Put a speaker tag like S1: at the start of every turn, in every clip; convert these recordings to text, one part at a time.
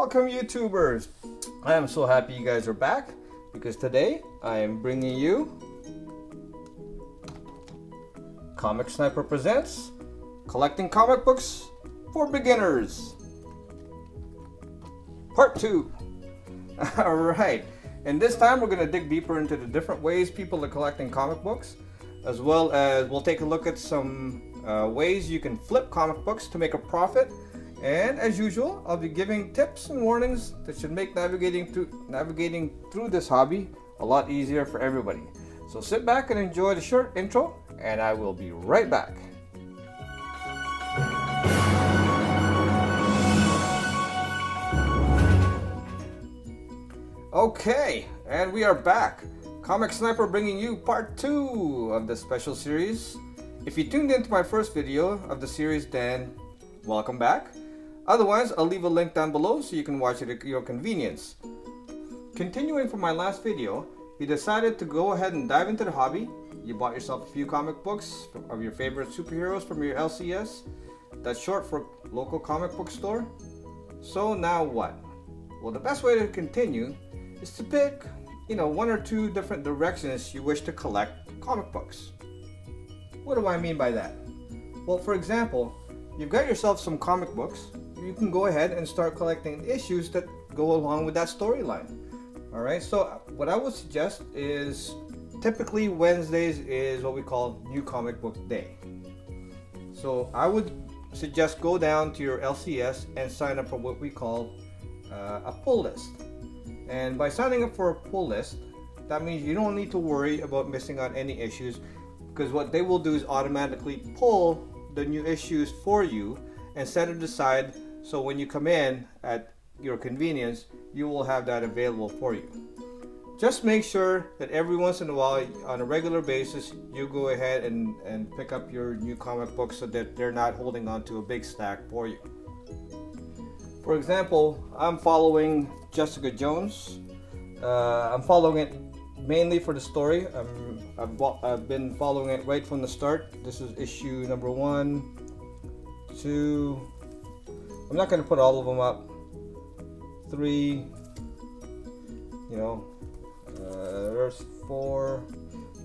S1: Welcome YouTubers! I am so happy you guys are back because today I am bringing you Comic Sniper Presents Collecting Comic Books for Beginners Part 2. Alright, and this time we're going to dig deeper into the different ways people are collecting comic books, as well as we'll take a look at some ways you can flip comic books to make a profit. And as usual, I'll be giving tips and warnings that should make navigating through this hobby a lot easier for everybody. So sit back and enjoy the short intro, and I will be right back. Okay, and we are back. Comic Sniper bringing you part 2 of the special series. If you tuned into my first video of the series, then welcome back. Otherwise, I'll leave a link down below so you can watch it at your convenience. Continuing from my last video, you decided to go ahead and dive into the hobby. You bought yourself a few comic books of your favorite superheroes from your LCS. That's short for local comic book store. So now what? Well, the best way to continue is to pick, one or two different directions you wish to collect comic books. What do I mean by that? Well, for example, you've got yourself some comic books. You can go ahead and start collecting issues that go along with that storyline. Alright, so what I would suggest is typically Wednesdays is what we call New Comic Book Day. So I would suggest go down to your LCS and sign up for what we call a pull list. And by signing up for a pull list, that means you don't need to worry about missing out any issues, because what they will do is automatically pull the new issues for you and set it aside, so when you come in at your convenience, you will have that available for you. Just make sure that every once in a while, on a regular basis, you go ahead and pick up your new comic books so that they're not holding on to a big stack for you. For example, I'm following Jessica Jones. I'm following it mainly for the story. I've been following it right from the start. This is issue number 1, 2. I'm not going to put all of them up. 3. There's 4,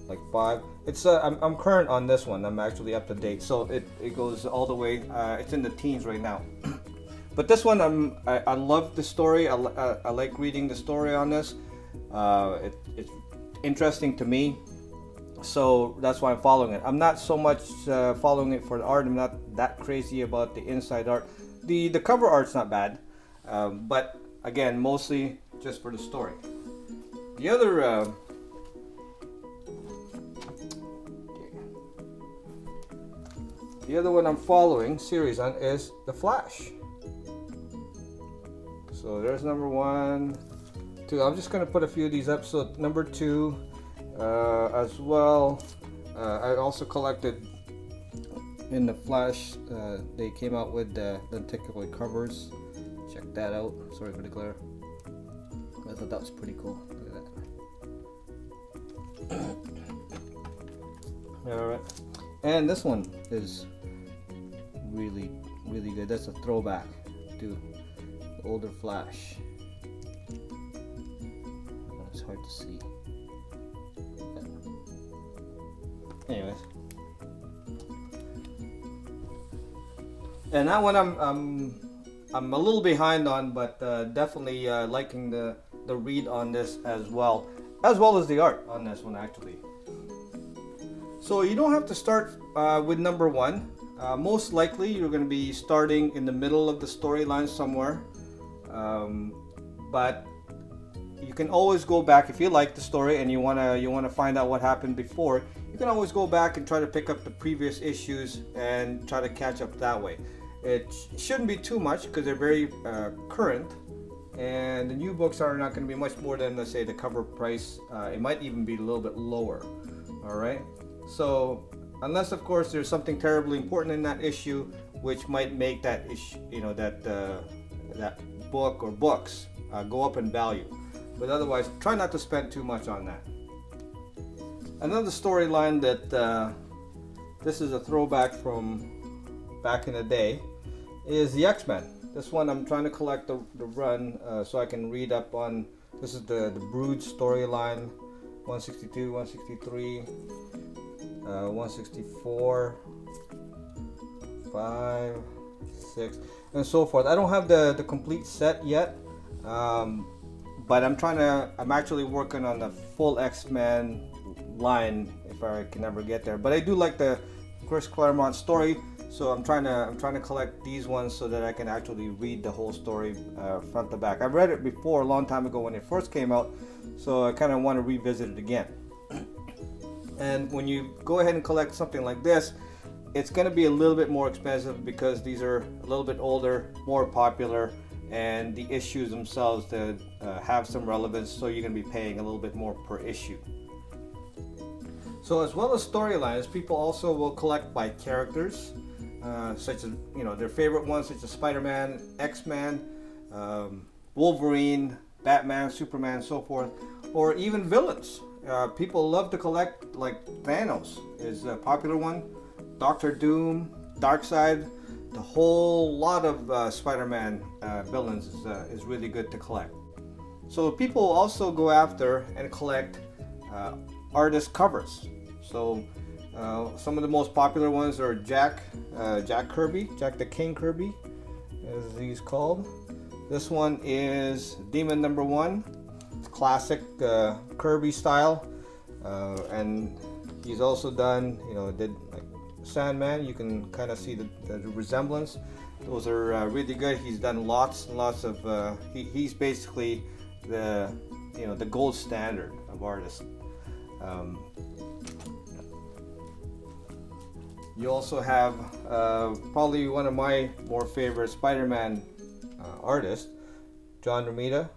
S1: like 5. It's I'm current on this one. I'm actually up to date, so it goes all the way. It's in the teens right now. But this one, I love the story. I like reading the story on this. It's interesting to me, so that's why I'm following it. I'm not so much following it for the art. I'm not that crazy about the inside art. The cover art's not bad, but again, mostly just for the story. The other one I'm following series on is The Flash. So there's number 1, 2. I'm just going to put a few of these up. So number 2 as well. I also collected in The Flash. They came out with the lenticular covers. Check that out. Sorry for the glare. I thought that was pretty cool. Look at that. Alright. And this one is really, really good. That's a throwback to the older Flash. It's hard to see. Anyways. And that one I'm a little behind on, but definitely liking the read on this as well as the art on this one actually. So you don't have to start with number 1. Most likely you're going to be starting in the middle of the storyline somewhere, but you can always go back if you like the story and you wanna find out what happened before. You can always go back and try to pick up the previous issues and try to catch up that way. It shouldn't be too much because they're very current, and the new books are not going to be much more than, let's say, the cover price. It might even be a little bit lower. All right. So unless, of course, there's something terribly important in that issue, which might make that issue, that book or books go up in value. But otherwise, try not to spend too much on that. Another storyline that this is a throwback from back in the day is the X-Men. This one I'm trying to collect the run so I can read up on. This is the Brood storyline, 162, 163, 164, 5, 6, and so forth. I don't have the complete set yet, but I'm actually working on the full X-Men line if I can ever get there. But I do like the Chris Claremont story, so I'm trying to collect these ones so that I can actually read the whole story front to back. I've read it before a long time ago when it first came out, so I kind of want to revisit it again. And when you go ahead and collect something like this, it's going to be a little bit more expensive because these are a little bit older, more popular, and the issues themselves that have some relevance, so you're going to be paying a little bit more per issue. So as well as storylines, people also will collect by characters, such as, you know, their favorite ones, such as Spider-Man, X-Men, Wolverine, Batman, Superman, so forth, or even villains. People love to collect, like Thanos is a popular one, Doctor Doom, Darkseid. The whole lot of Spider-Man villains is really good to collect. So people also go after and collect artist covers. So some of the most popular ones are Jack Kirby, Jack the King Kirby, as he's called. This one is Demon #1. It's classic Kirby style, and he's also done, you know, did like Sandman. You can kind of see the resemblance. Those are really good. He's done lots and lots of. He's basically the gold standard of artists. You also have probably one of my more favorite Spider-Man artists, John Romita.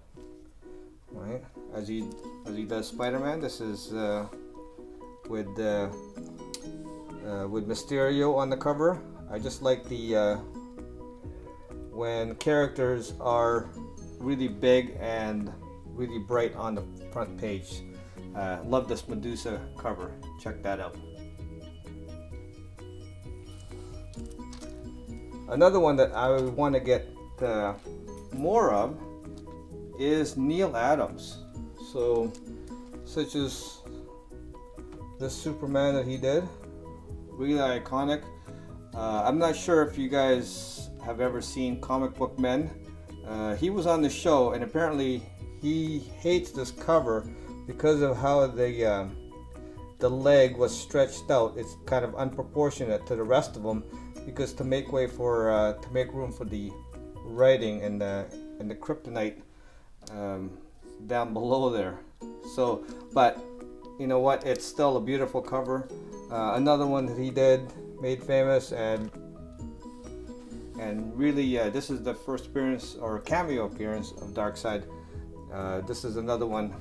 S1: Right, as he does Spider-Man. This is with Mysterio on the cover. I just like the when characters are really big and really bright on the front page. Love this Medusa cover. Check that out. Another one that I want to get more of is Neal Adams. So, such as this Superman that he did, really iconic. I'm not sure if you guys have ever seen Comic Book Men. He was on the show, and apparently he hates this cover because of how the leg was stretched out. It's kind of unproportionate to the rest of them, because to make way for to make room for the writing and the kryptonite down below there. So, but you know what? It's still a beautiful cover. Another one that he did, made famous, and really, this is the first appearance or cameo appearance of Darkseid. This is another one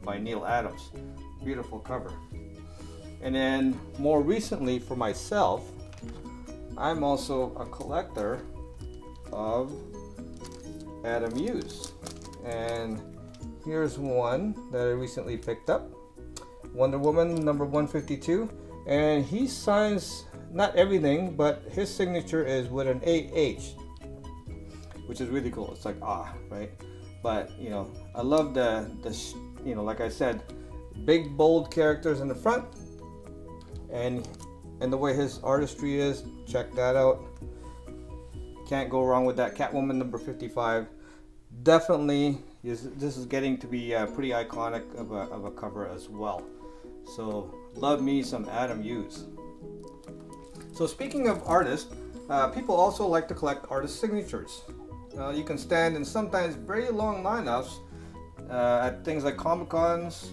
S1: by Neal Adams. Beautiful cover. And then more recently, for myself, I'm also a collector of Adam Hughes, and here's one that I recently picked up, Wonder Woman #152, and he signs not everything, but his signature is with an AH, which is really cool. It's like right? But you know, I love the you know, like I said, big bold characters in the front, and the way his artistry is. Check that out. Can't go wrong with that. Catwoman #55. Definitely, this is getting to be pretty iconic of a cover as well. So love me some Adam Hughes. So speaking of artists, people also like to collect artist signatures. You can stand in sometimes very long lineups at things like Comic Cons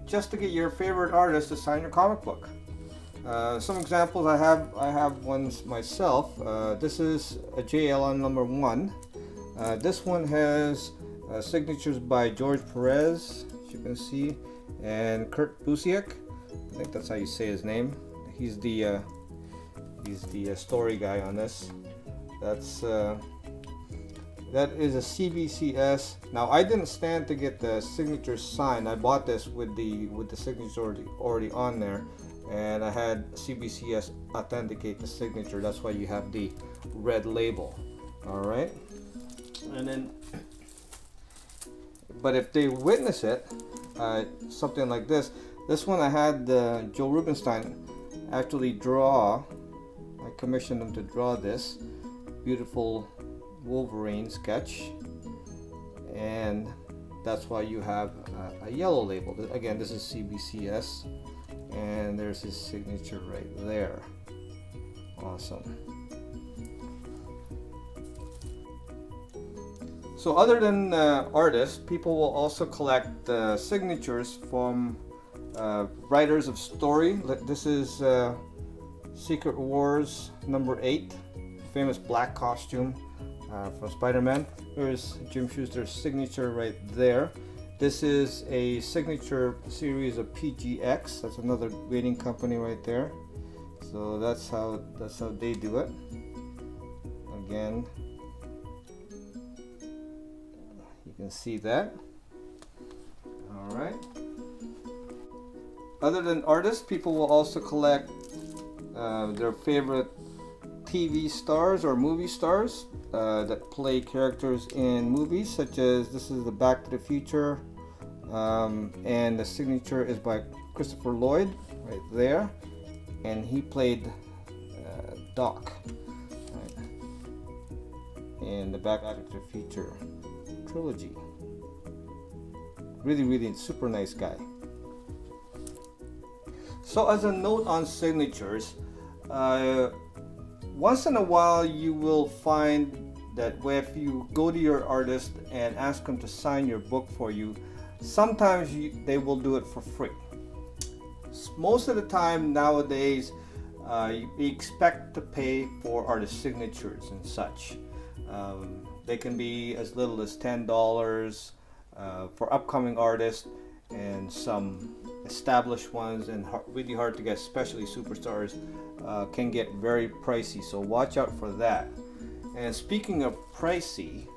S1: just to get your favorite artist to sign your comic book. Some examples I have ones myself. This is a JLN #1. This one has signatures by George Perez, as you can see, and Kurt Busiek. I think that's how you say his name. He's the story guy on this. That is a CBCS. Now I didn't stand to get the signature signed. I bought this with the signature already on there, and I had CBCS authenticate the signature. That's why you have the red label. All right, and then, but if they witness it, something like this. This one I had Joe Rubinstein actually draw. I commissioned him to draw this beautiful Wolverine sketch, and that's why you have a yellow label. Again, this is CBCS, and there's his signature right there. Awesome. So other than artists, people will also collect signatures from writers of story. This is Secret Wars number 8, famous black costume from Spider-Man. Here's Jim Schuster's signature right there. This is a signature series of PGX. That's another grading company right there. So that's how they do it. Again, you can see that. All right. Other than artists, people will also collect their favorite TV stars or movie stars that play characters in movies, such as this is the Back to the Future, and the signature is by Christopher Lloyd right there, and he played Doc right, in the Back to the Future trilogy. Really super nice guy. So as a note on signatures, once in a while you will find that if you go to your artist and ask them to sign your book for you, sometimes they will do it for free. Most of the time nowadays, you expect to pay for artist signatures and such. They can be as little as $10 for upcoming artists, and some established ones and really hard to get, especially superstars, can get very pricey, so watch out for that. And speaking of pricey,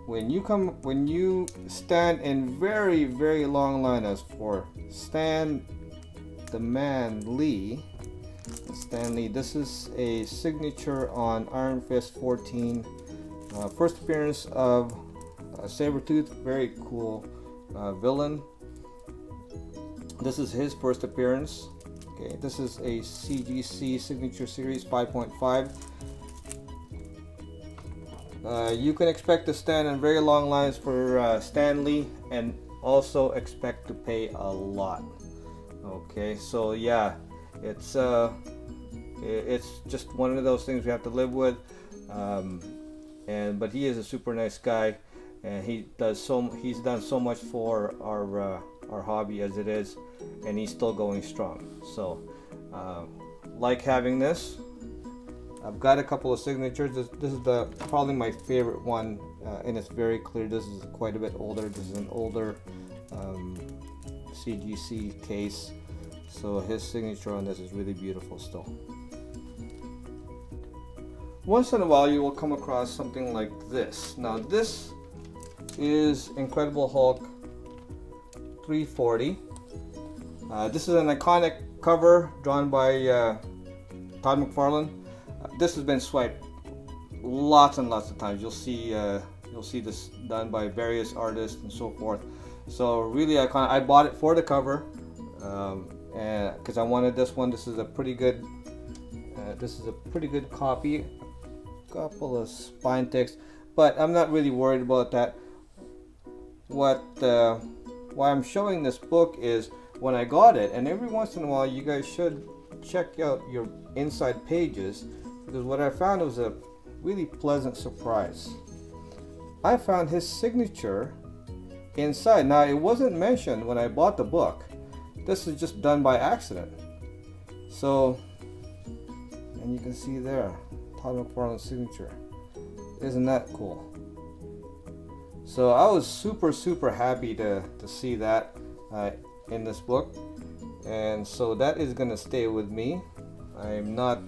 S1: when you stand in very long line as for Stan the Man Lee, this is a signature on Iron Fist 14, first appearance of Sabretooth, very cool villain. This is his first appearance. Okay, this is a CGC signature series 5.5. You can expect to stand in very long lines for Stan Lee, and also expect to pay a lot. Okay, so yeah, it's just one of those things we have to live with. But he is a super nice guy, and he's done so much for our hobby as it is, and he's still going strong. So like having this. I've got a couple of signatures. This is probably my favorite one, and it's very clear. This is quite a bit older. This is an older CGC case, so his signature on this is really beautiful still. Once in a while you will come across something like this. Now this is Incredible Hulk 340. This is an iconic cover drawn by Todd McFarlane. This has been swiped lots and lots of times. You'll see this done by various artists and so forth. So really iconic. I bought it for the cover, and because I wanted this one. This is a pretty good. Copy. A couple of spine ticks, but I'm not really worried about that. Why I'm showing this book is when I got it, and every once in a while you guys should check out your inside pages, because what I found was a really pleasant surprise. I found his signature inside. Now it wasn't mentioned when I bought the book. This is just done by accident. So, and you can see there, Todd McFarlane's signature. Isn't that cool? So I was super happy to see that in this book, and so that is gonna stay with me. I'm not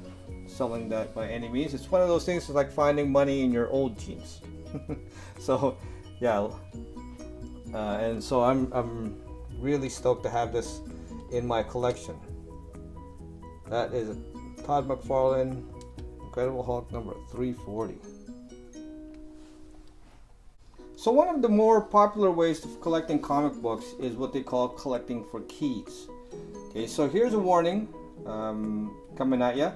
S1: selling that by any means. It's one of those things, it's like finding money in your old jeans. So yeah, and so I'm really stoked to have this in my collection. That is a Todd McFarlane Incredible Hulk number 340. So one of the more popular ways of collecting comic books is what they call collecting for keys. Okay, so here's a warning coming at you.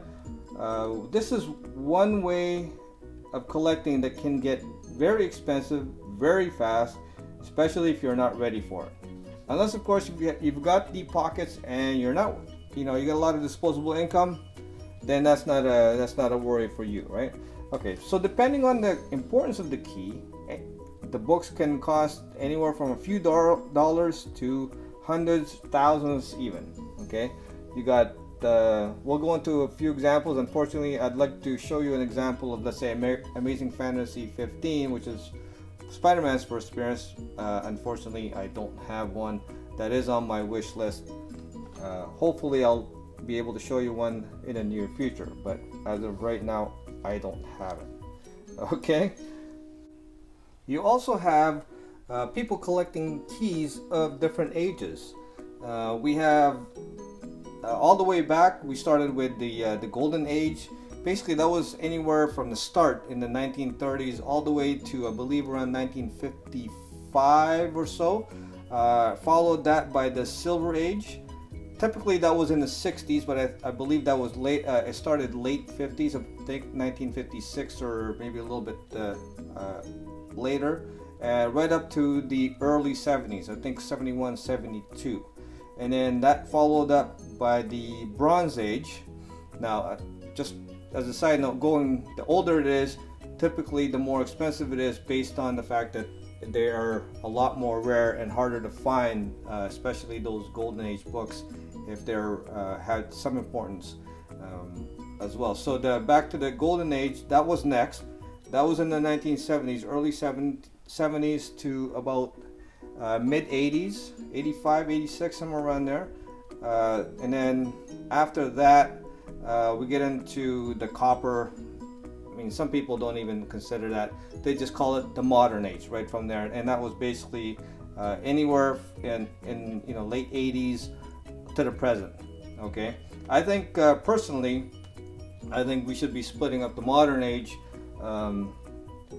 S1: This is one way of collecting that can get very expensive very fast, especially if you're not ready for it. Unless, of course, you've got deep pockets and you're not, you got a lot of disposable income, then that's not a worry for you, right? Okay, so depending on the importance of the key, the books can cost anywhere from a few dollars to hundreds, thousands even. Okay, you got we'll go into a few examples. Unfortunately, I'd like to show you an example of, let's say, Amazing Fantasy 15, which is Spider-Man's first appearance. Unfortunately, I don't have one. That is on my wish list. Hopefully I'll be able to show you one in the near future, but as of right now, I don't have it. Okay. You also have people collecting keys of different ages. We have all the way back. We started with the Golden Age. Basically, that was anywhere from the start in the 1930s all the way to, I believe, around 1955 or so. Followed that by the Silver Age. Typically, that was in the 60s, but I believe that was late. It started late 50s, I think 1956 or maybe a little bit later, right up to the early 70s, I think 71, 72. And then that followed up by the Bronze Age. Now, just as a side note, the older it is, typically the more expensive it is, based on the fact that they are a lot more rare and harder to find, especially those Golden Age books, if they're had some importance as well. So back to the Golden Age, that was next. That was in the 1970s, early 70s to about mid 80s, 85, 86, somewhere around there. And then after that, we get into the copper. I mean, some people don't even consider that. They just call it the modern age right from there. And that was basically anywhere in late 80s to the present. Okay, I think personally, I think we should be splitting up the modern age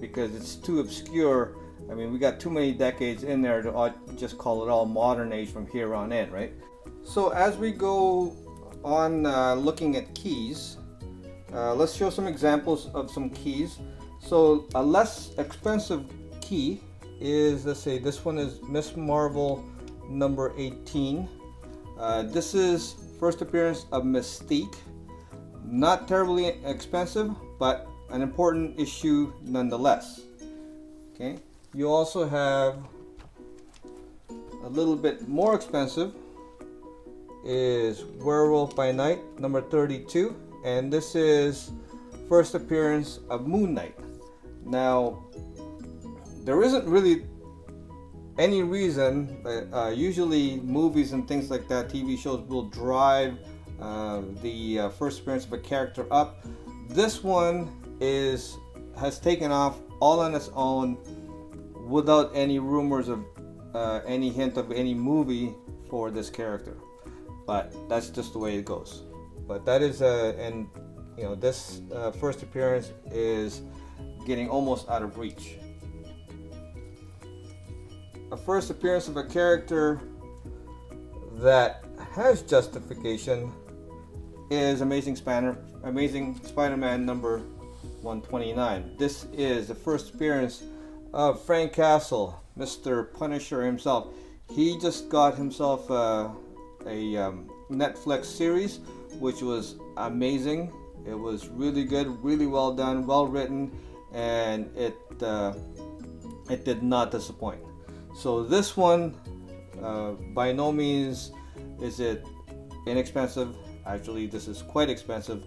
S1: because it's too obscure. I mean, we got too many decades in there to just call it all modern age from here on in, right? So as we go on looking at keys, let's show some examples of some keys. So a less expensive key is, let's say, this one is Miss Marvel number 18. This is first appearance of Mystique. Not terribly expensive, but an important issue nonetheless. Okay. You also have a little bit more expensive is Werewolf by Night number 32, and this is first appearance of Moon Knight. Now, there isn't really any reason that usually movies and things like that, TV shows, will drive the first appearance of a character up. This one has taken off all on its own without any rumors of any hint of any movie for this character. But that's just the way it goes. But that is this first appearance is getting almost out of reach. A first appearance of a character that has justification is Amazing Spider-Man number 129. This is the first appearance of Frank Castle, Mr. Punisher himself. He just got himself a Netflix series, which was amazing. It was really good, really well done, well written, and it did not disappoint. So this one, by no means is it inexpensive. Actually, this is quite expensive,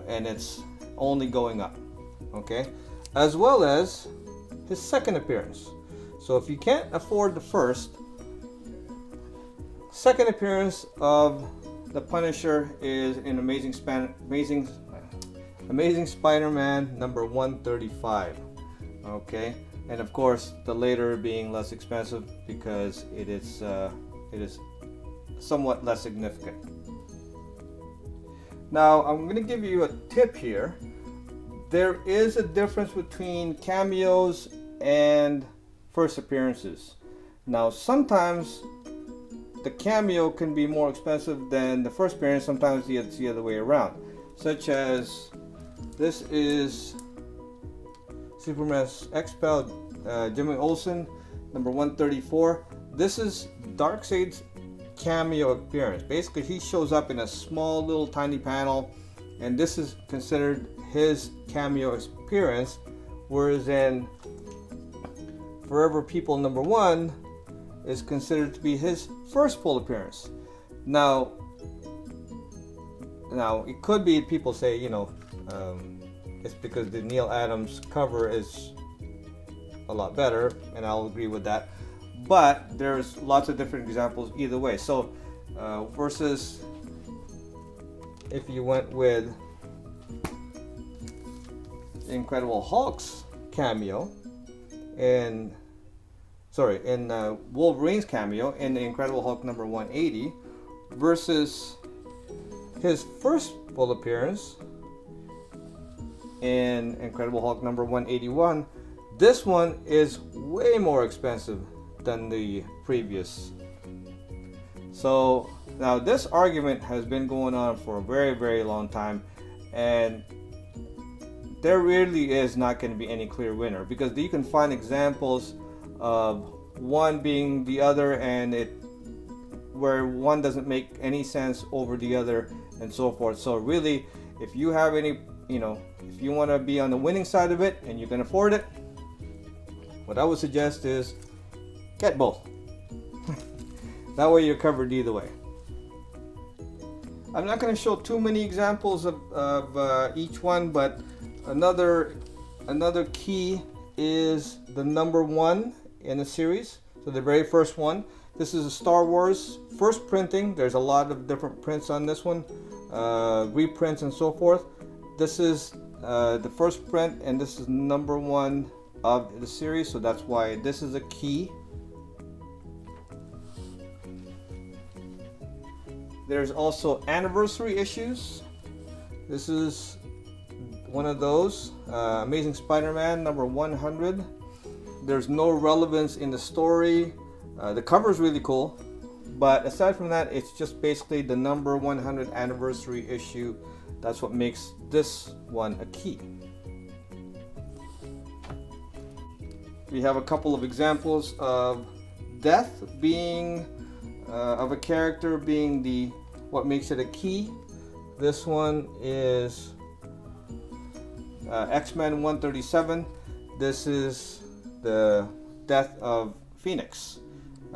S1: and it's only going up. Okay, as well as his second appearance. So if you can't afford the first, second appearance of the Punisher is in Amazing Spider-Man number 135. Okay, and of course the later being less expensive because it is somewhat less significant. Now I'm going to give you a tip here. there is a difference between cameos and first appearances. Now, sometimes the cameo can be more expensive than the first appearance. Sometimes it's the other way around. Such as, this is Superman Expelled, Jimmy Olsen, number 134. This is Darkseid's cameo appearance. Basically, he shows up in a small little tiny panel, and this is considered his cameo appearance, whereas in Forever People number 1 is considered to be his first full appearance. Now it could be people say, it's because the Neil Adams cover is a lot better, and I'll agree with that. But there's lots of different examples either way. So versus if you went with Incredible Hulk's cameo in Wolverine's cameo in the Incredible Hulk number 180 versus his first full appearance in Incredible Hulk number 181, this one is way more expensive than the previous. So now this argument has been going on for a very, very long time, and there really is not going to be any clear winner, because you can find examples of one being the other, and where one doesn't make any sense over the other, and so forth. So really, if you have any, if you want to be on the winning side of it and you can afford it, what I would suggest is get both. That way you're covered either way. I'm not going to show too many examples of each one, but another key is the number 1 in the series. So the very first one. This is a Star Wars first printing. There's a lot of different prints on this one, reprints and so forth. This is the first print, and this is number 1 of the series, so that's why this is a key. There's also anniversary issues. This is one of those. Amazing Spider-Man number 100. There's no relevance in the story. The cover is really cool, but aside from that, it's just basically the number 100 anniversary issue. That's what makes this one a key. We have a couple of examples of death being of a character being what makes it a key. This one is X-Men 137. This is the death of Phoenix.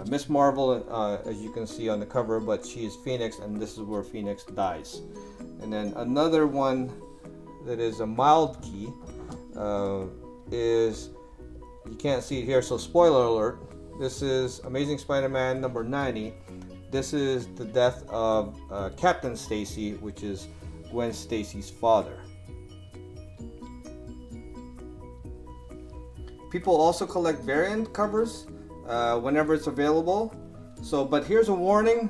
S1: Miss Marvel, as you can see on the cover, but she is Phoenix, and this is where Phoenix dies. And then another one that is a mild key is, you can't see it here, so spoiler alert, this is Amazing Spider-Man number 90. This is the death of Captain Stacy, which is Gwen Stacy's father. People also collect variant covers whenever it's available. But here's a warning.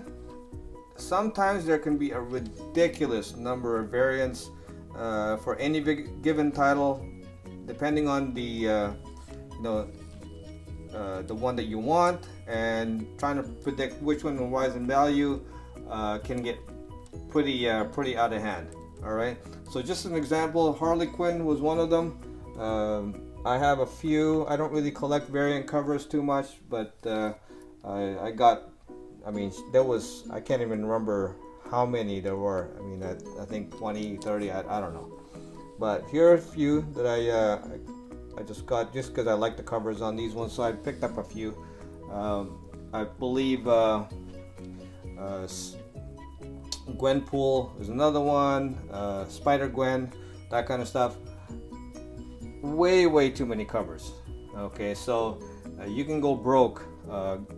S1: Sometimes there can be a ridiculous number of variants for any given title, depending on the one that you want, and trying to predict which one will rise in value can get pretty out of hand. All right. So just an example, Harley Quinn was one of them. I have a few. I don't really collect variant covers too much, but I can't even remember how many there were. I think 20, 30, I don't know. But here are a few that I just got just because I like the covers on these ones, so I picked up a few. I believe Gwenpool is another one, Spider-Gwen, that kind of stuff. Way too many covers. Okay, so you can go broke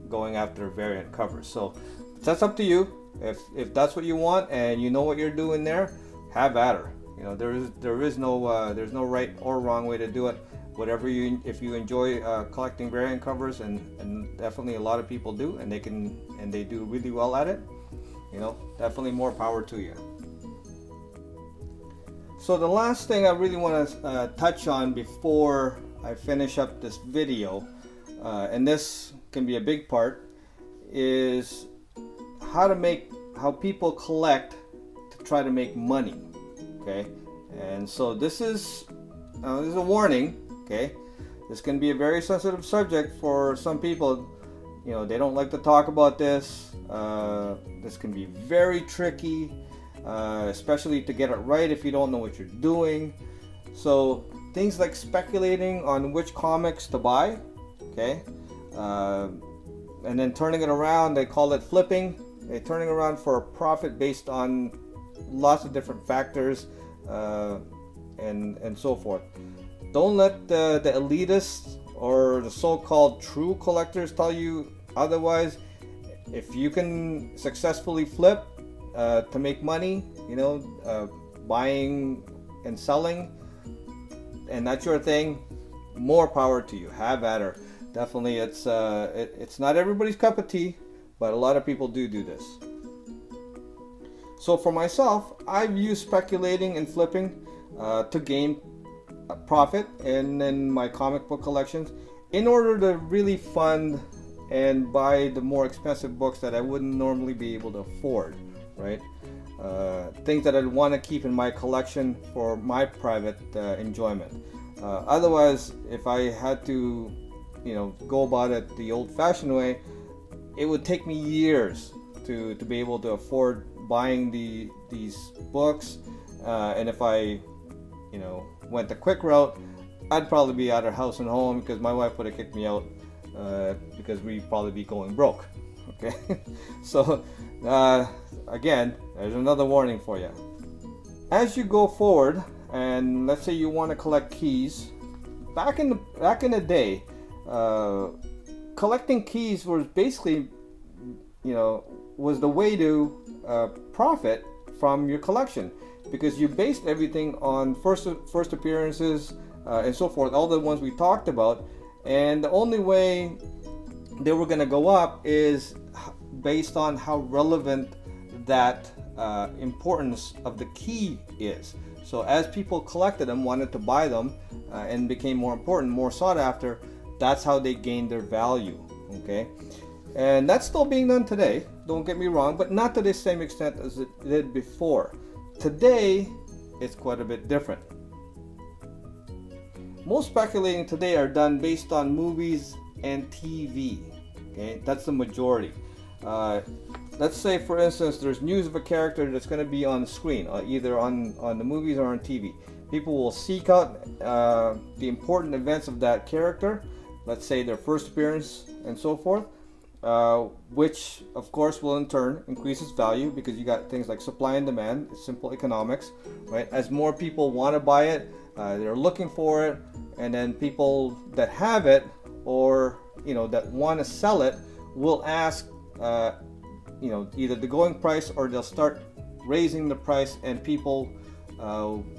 S1: going after variant covers. So that's up to you. If that's what you want and you know what you're doing there, have at her. There's no right or wrong way to do it. If you enjoy collecting variant covers, and definitely a lot of people do, and they do really well at it, definitely more power to you. So the last thing I really want to touch on before I finish up this video, and this can be a big part, is how people collect to try to make money. Okay, and so this is a warning. Okay, this can be a very sensitive subject for some people. You know, they don't like to talk about this. This can be very tricky, especially to get it right if you don't know what you're doing. So things like speculating on which comics to buy, okay, and then turning it around, they call it flipping. They're turning around for a profit based on lots of different factors, and so forth. Don't let the elitists or the so-called true collectors tell you otherwise. If you can successfully flip to make money, you know, buying and selling, and that's your thing, more power to you. Have at her. Definitely, it's not everybody's cup of tea, but a lot of people do this. So for myself, I've used speculating and flipping to gain a profit in my comic book collections in order to really fund and buy the more expensive books that I wouldn't normally be able to afford, right? Things that I'd want to keep in my collection for my private enjoyment. Otherwise, if I had to, you know, go about it the old-fashioned way, it would take me years to be able to afford buying these books. And if I, you know, went the quick route, I'd probably be out of house and home because my wife would have kicked me out because we'd probably be going broke. Okay, so again, there's another warning for you. As you go forward, and let's say you want to collect keys, back in the day, collecting keys was basically, you know, was the way to profit from your collection, because you based everything on first appearances and so forth, all the ones we talked about, and the only way they were going to go up is based on how relevant that importance of the key is. So as people collected them, wanted to buy them, and became more important, more sought after, that's how they gained their value. Okay, and that's still being done today, don't get me wrong, but not to the same extent as it did before. Today it's quite a bit different. Most speculating today are done based on movies and TV. Okay, that's the majority. Let's say, for instance, there's news of a character that's going to be on the screen, either on the movies or on TV. People will seek out the important events of that character, let's say their first appearance and so forth, which of course will in turn increase its value, because you got things like supply and demand. It's simple economics, right? As more people want to buy it, they're looking for it, and then people that have it, or you know, that want to sell it, will ask, you know, either the going price, or they'll start raising the price, and people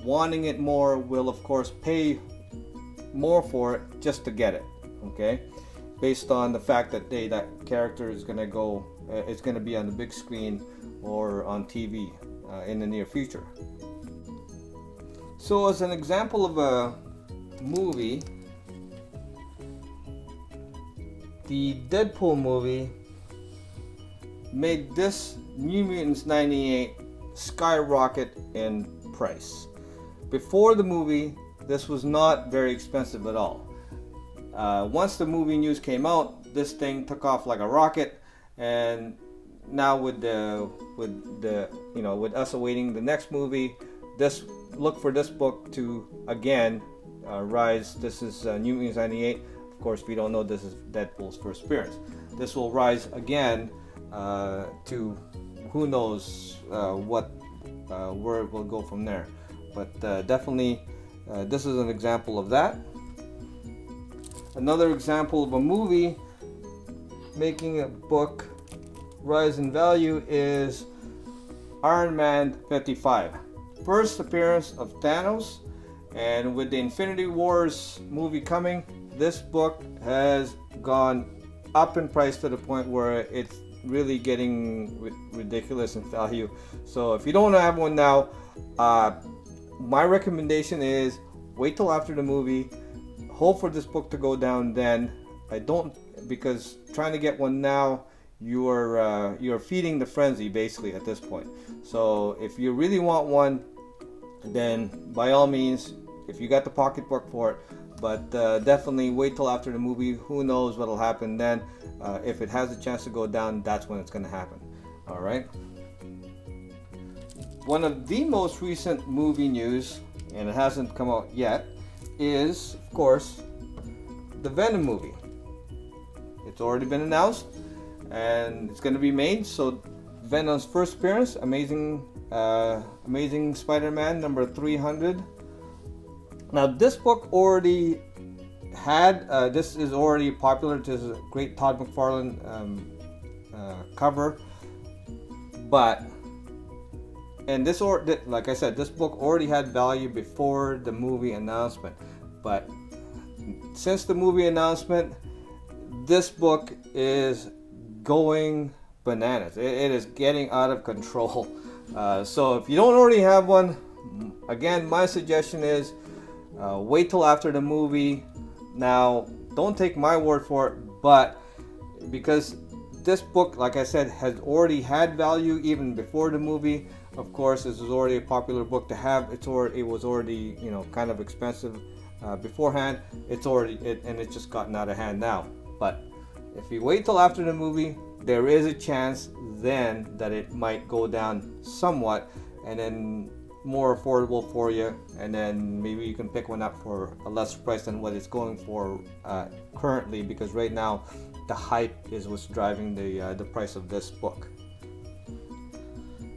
S1: wanting it more will of course pay more for it just to get it. Okay, based on the fact that that character is going to go, it's going to be on the big screen or on TV in the near future. So as an example of a movie, the Deadpool movie made this New Mutants 98 skyrocket in price. Before the movie, this was not very expensive at all. Once the movie news came out, this thing took off like a rocket, and now with us awaiting the next movie, look for this book to again rise. This is New Mutants 98. Of course, if you don't know, this is Deadpool's first appearance. This will rise again to who knows where it will go from there. But definitely, this is an example of that. Another example of a movie making a book rise in value is Iron Man 55. First appearance of Thanos, and with the Infinity Wars movie coming, this book has gone up in price to the point where it's really getting ridiculous in value. So if you don't have one now, my recommendation is wait till after the movie. Hope for this book to go down then. I don't, because trying to get one now, you're feeding the frenzy basically at this point. So if you really want one, then by all means, if you got the pocketbook for it, but definitely wait till after the movie. Who knows what'll happen then? If it has a chance to go down, that's when it's going to happen. All right. One of the most recent movie news, and it hasn't come out yet, is of course the Venom movie. It's already been announced, and it's going to be made. So Venom's first appearance, Amazing Spider-Man number 300. Now this book already had, this is already popular. This is a great Todd McFarlane cover, but, and this, like I said, this book already had value before the movie announcement, but since the movie announcement, this book is going bananas. It is getting out of control. So if you don't already have one, again, my suggestion is wait till after the movie. Now, don't take my word for it, but because this book, like I said, has already had value even before the movie. Of course, this is already a popular book to have. It was already, kind of expensive beforehand. It's just gotten out of hand now. But if you wait till after the movie, there is a chance then that it might go down somewhat, and then more affordable for you, and then maybe you can pick one up for a lesser price than what it's going for currently, because right now the hype is what's driving the price of this book.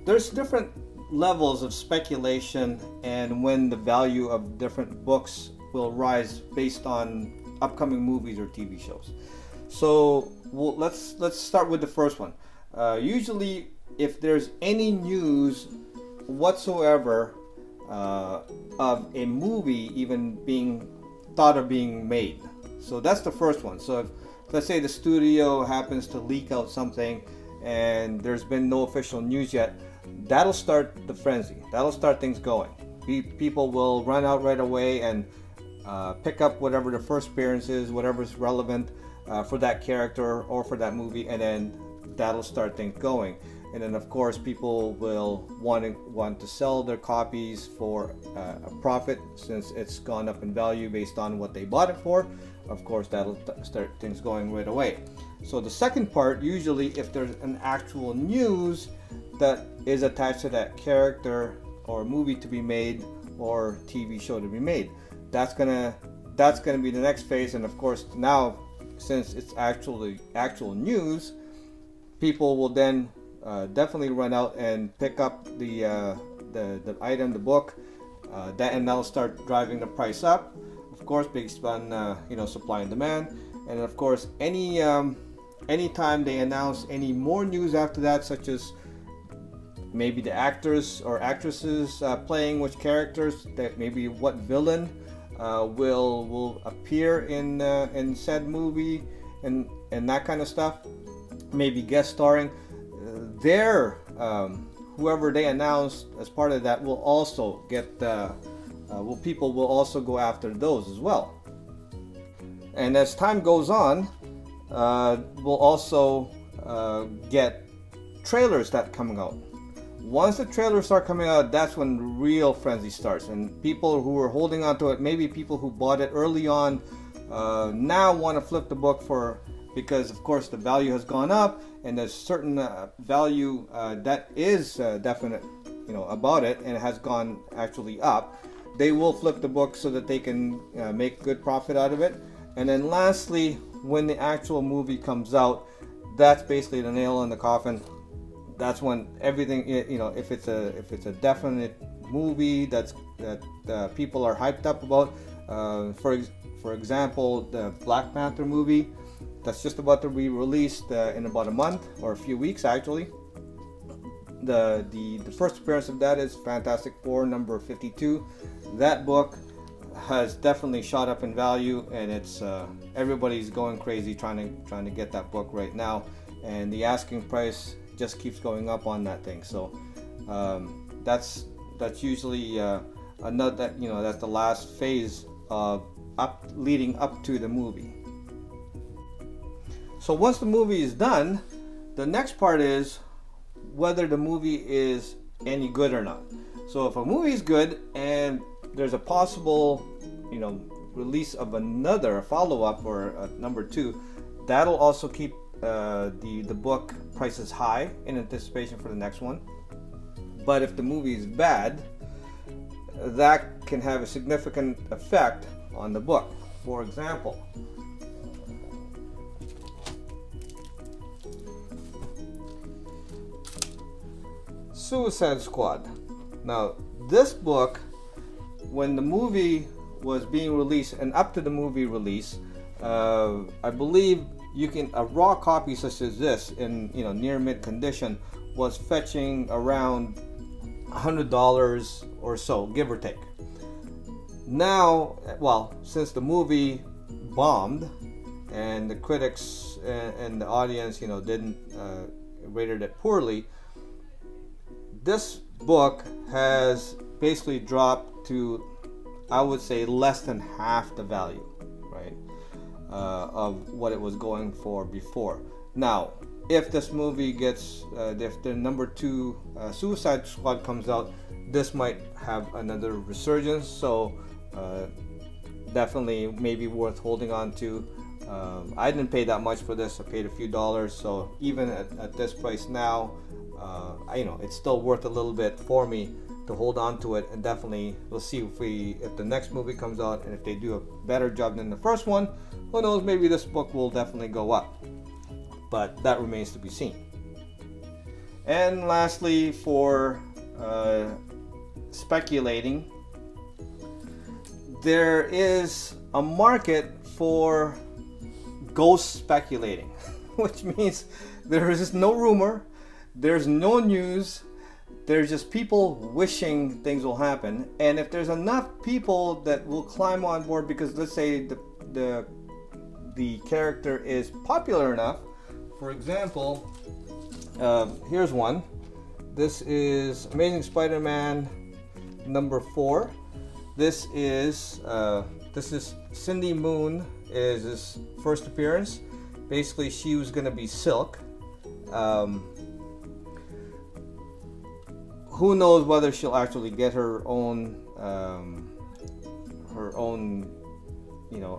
S1: There's different levels of speculation and when the value of different books will rise based on upcoming movies or TV shows. So let's start with the first one. Usually, if there's any news whatsoever of a movie even being thought of being made, so that's the first one. So if, let's say, the studio happens to leak out something and there's been no official news yet, that'll start the frenzy. That'll start things going. People will run out right away and pick up whatever the first appearance is, whatever's relevant for that character or for that movie, and then that'll start things going. And then of course people will want to sell their copies for a profit, since it's gone up in value based on what they bought it for. Of course that'll start things going right away. So the second part, usually if there's an actual news that is attached to that character or movie to be made or TV show to be made, that's gonna be the next phase. And of course now, since it's actual news, people will then definitely run out and pick up the item, the book, and that'll start driving the price up, of course, based on supply and demand. And of course, anytime they announce any more news after that, such as maybe the actors or actresses playing which characters, that maybe what villain will appear in said movie, and that kind of stuff, maybe guest starring, whoever they announce as part of that will also get people will also go after those as well. And as time goes on, we'll also get trailers that coming out. Once the trailers start coming out, that's when the real frenzy starts, and people who were holding on to it, maybe people who bought it early on, now want to flip the book because of course the value has gone up, and there's certain value that is definite, about it, and it has gone actually up. They will flip the book so that they can make good profit out of it. And then lastly, when the actual movie comes out, that's basically the nail in the coffin. That's when everything, if it's a definite movie that people are hyped up about. For example, the Black Panther movie that's just about to be released in about a month or a few weeks actually. The first appearance of that is Fantastic Four number 52. That book has definitely shot up in value, and it's everybody's going crazy trying to get that book right now, and the asking price just keeps going up on that thing. So that's usually another, that's the last phase of leading up to the movie. So once the movie is done, the next part is whether the movie is any good or not. So if a movie is good and there's a possible, release of a follow-up or a number 2, that'll also keep the book prices high in anticipation for the next one. But if the movie is bad, that can have a significant effect on the book. For example, Suicide Squad. Now, this book, when the movie was being released and up to the movie release, I believe a raw copy such as this in near mint condition was fetching around $100 or so, give or take. Now, since the movie bombed and the critics and the audience, didn't rated it poorly, this book has basically dropped to, I would say, less than half the value, right, of what it was going for before. Now, if this movie gets, if the number 2 Suicide Squad comes out, this might have another resurgence. So definitely maybe worth holding on to. I didn't pay that much for this. I paid a few dollars. So even at this price now, it's still worth a little bit for me to hold on to it. And definitely we'll see if the next movie comes out and if they do a better job than the first one. Who knows? Maybe this book will definitely go up. But that remains to be seen. And lastly, for speculating, there is a market for ghost speculating, which means there is no rumor, there's no news, there's just people wishing things will happen. And if there's enough people that will climb on board, because let's say the character is popular enough. For example, here's one. This is Amazing Spider-Man number 4. This is Cindy Moon is his first appearance. Basically, she was going to be Silk. Who knows whether she'll actually get her own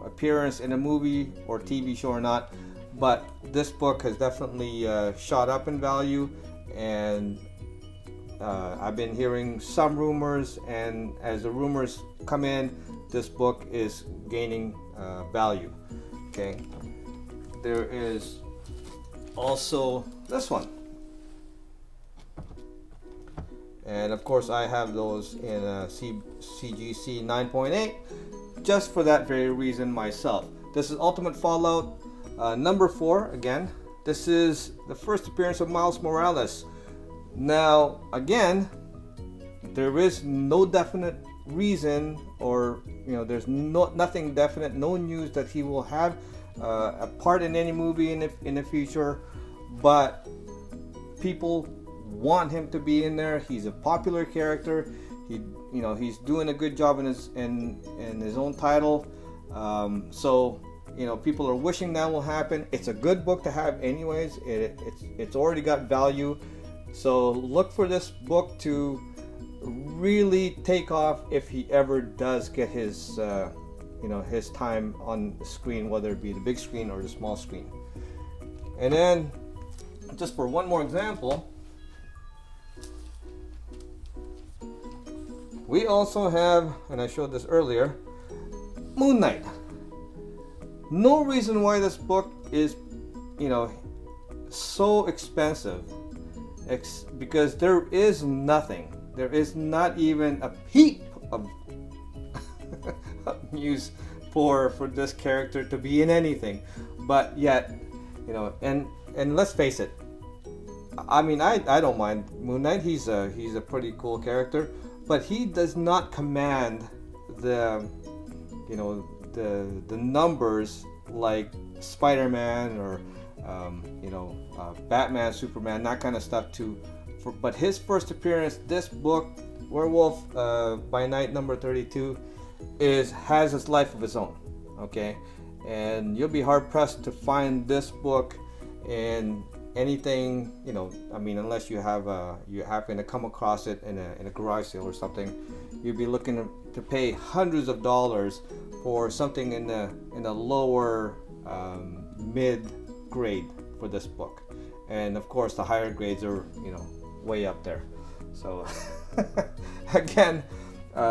S1: appearance in a movie or TV show or not. But this book has definitely shot up in value, and I've been hearing some rumors, and as the rumors come in, this book is gaining value. Okay, there is also this one, and of course I have those in CGC 9.8 just for that very reason myself. This is Ultimate Fallout number 4 again. This is the first appearance of Miles Morales. Now, again, there is no definite reason, or there's nothing definite, no news that he will have a part in any movie in the future. But people want him to be in there. He's a popular character. He's doing a good job in his own title. So people are wishing that will happen. It's a good book to have anyways. It's already got value. So look for this book to really take off if he ever does get his his time on the screen, whether it be the big screen or the small screen. And then, just for one more example, we also have, and I showed this earlier, Moon Knight. No reason why this book is, so expensive. Because there is nothing. There is not even a peep of news for this character to be in anything. But yet, and let's face it. I mean, I don't mind Moon Knight. He's a pretty cool character, but he does not command the numbers like Spider-Man or Batman, Superman, that kind of stuff too. But his first appearance, this book Werewolf by Night number 32 has its life of its own. Okay, and you'll be hard pressed to find this book in anything, I mean, unless you happen to come across it in a garage sale or something. You'd be looking to pay hundreds of dollars for something in the lower mid grade for this book, and of course the higher grades are way up there. So again,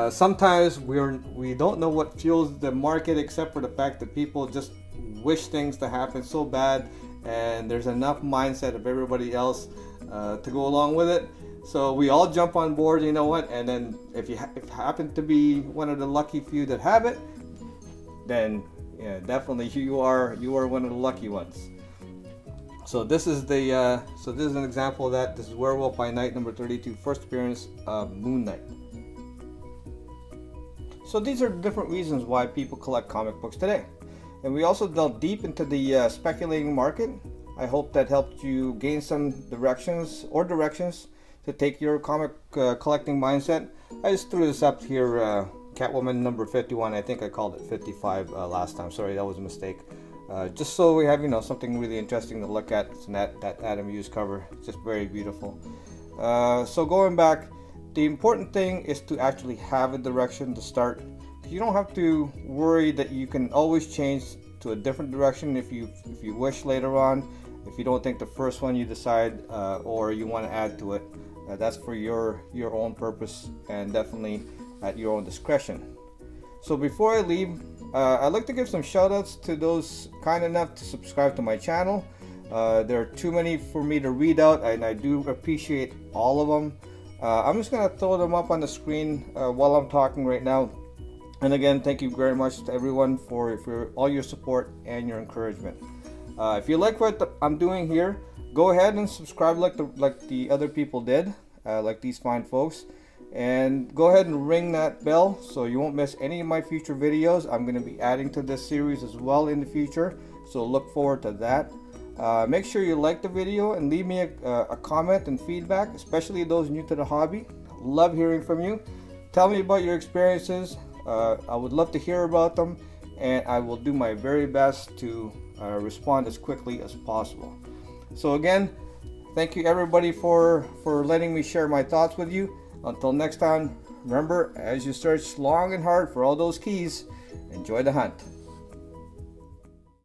S1: sometimes we don't know what fuels the market, except for the fact that people just wish things to happen so bad, and there's enough mindset of everybody else to go along with it. So we all jump on board, and then if you happen to be one of the lucky few that have it, then yeah, definitely you are one of the lucky ones. So this is an example of that. This is Werewolf by Night number 32, first appearance of Moon Knight. So these are different reasons why people collect comic books today. And we also delved deep into the speculating market. I hope that helped you gain some directions to take your comic collecting mindset. I just threw this up here, Catwoman number 51. I think I called it 55 last time. Sorry, that was a mistake. Just so we have something really interesting to look at. It's that Adam Hughes cover. It's just very beautiful. So going back, the important thing is to actually have a direction to start. You don't have to worry that you can always change to a different direction if you wish later on. If you don't think the first one you decide or you want to add to it, that's for your own purpose and definitely at your own discretion. So before I leave, I'd like to give some shout outs to those kind enough to subscribe to my channel. There are too many for me to read out, and I do appreciate all of them. I'm just going to throw them up on the screen while I'm talking right now. And again, thank you very much to everyone for all your support and your encouragement. If you like what I'm doing here, go ahead and subscribe like the other people did, like these fine folks. And go ahead and ring that bell so you won't miss any of my future videos. I'm going to be adding to this series as well in the future, so look forward to that. Make sure you like the video and leave me a comment and feedback, especially those new to the hobby. Love hearing from you. Tell me about your experiences. I would love to hear about them, and I will do my very best to respond as quickly as possible. So again, thank you everybody for letting me share my thoughts with you. Until next time, remember, as you search long and hard for all those keys, enjoy the hunt.